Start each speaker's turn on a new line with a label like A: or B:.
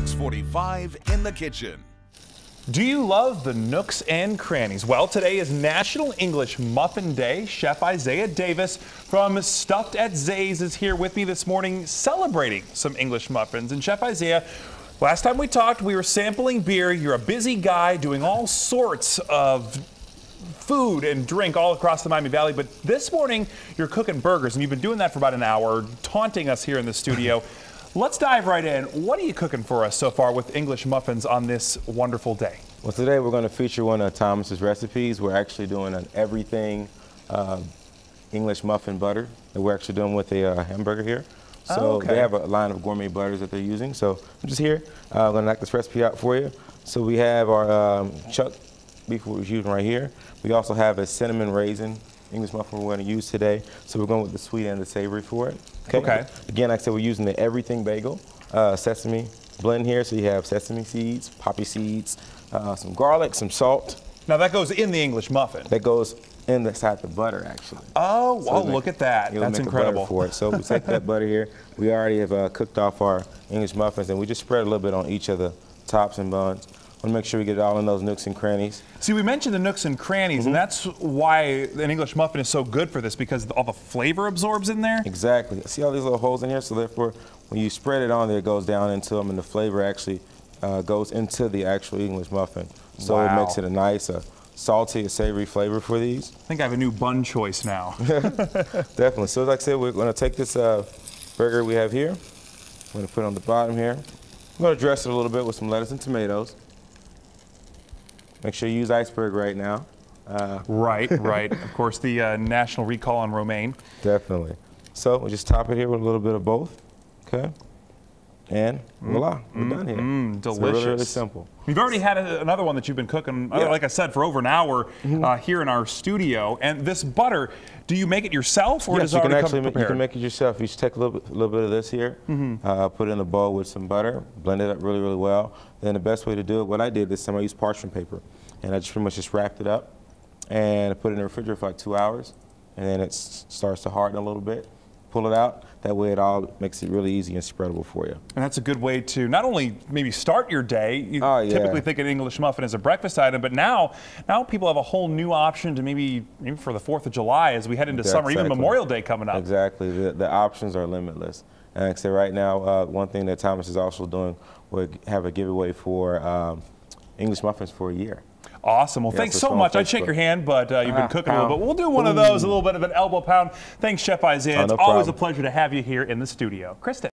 A: Fox 45 in the kitchen.
B: Do you love the nooks and crannies? Well, today is National English Muffin Day. Chef Isiah Davis from Stuffed at Zay's is here with me this morning celebrating some English muffins. And Chef Isiah, last time we talked, we were sampling beer. You're a busy guy doing all sorts of food and drink all across the Miami Valley, but this morning you're cooking burgers, and you've been doing that for about an hour, taunting us here in the studio. Let's dive right in. What are you cooking for us so far with English muffins on this wonderful day?
C: Well, today we're going to feature one of Thomas's recipes. We're actually doing an everything English muffin butter that we're actually doing with a hamburger here. So they have a line of gourmet butters that they're using. So I'm just here. I'm going to knock this recipe out for you. So we have our chuck beef we're using right here. We also have a cinnamon raisin English muffin we're going to use today. So we're going with the sweet and the savory for it. Okay. Again, like I said, we're using the everything bagel sesame blend here. So you have sesame seeds, poppy seeds, some garlic, some salt.
B: Now that goes in the English muffin.
C: That goes inside the butter, actually.
B: Oh, so look at that. That's incredible.
C: For it. So we take that butter here. We already have cooked off our English muffins, and we just spread a little bit on each of the tops and buns. Want to make sure we get it all in those nooks and crannies.
B: See, we mentioned the nooks and crannies, and that's why an English muffin is so good for this, because all the flavor absorbs in there. Exactly.
C: See all these little holes in here? So therefore, when you spread it on there, it goes down into them, and the flavor actually goes into the actual English muffin. So it makes it a nice, salty, savory flavor for these.
B: I think I have a new bun choice now.
C: Definitely. So like I said, we're going to take this burger we have here. I'm going to put it on the bottom here. I'm going to dress it a little bit with some lettuce and tomatoes. Make sure you use iceberg right now.
B: Right. Of course, the national recall on romaine.
C: Definitely. So we'll just top it here with a little bit of both. Okay. And voila, we're done here.
B: Delicious.
C: So really, really simple.
B: We've already had another one that you've been cooking, like I said, for over an hour here in our studio. And this butter, do you make it yourself, or does it already come prepared?
C: You can make it yourself. You just take a little bit of this here, put it in a bowl with some butter, blend it up really, really well. Then the best way to do it, what I did this time, I used parchment paper, and I just pretty much just wrapped it up and I put it in the refrigerator for like 2 hours, and then it starts to harden a little bit. Pull it out. That way it all makes it really easy and spreadable for you.
B: And that's a good way to not only maybe start your day. You typically think an English muffin is a breakfast item, but now people have a whole new option to maybe for the 4th of July as we head into summer, even Memorial Day coming up.
C: Exactly. The options are limitless. And like I said, right now, one thing that Thomas is also doing, we have a giveaway for English muffins for a year.
B: Awesome. Well, thanks so much. I'd shake your hand, but you've been cooking a little bit. We'll do one of those, a little bit of an elbow pound. Thanks, Chef Isiah. It's always a pleasure to have you here in the studio. Kristen.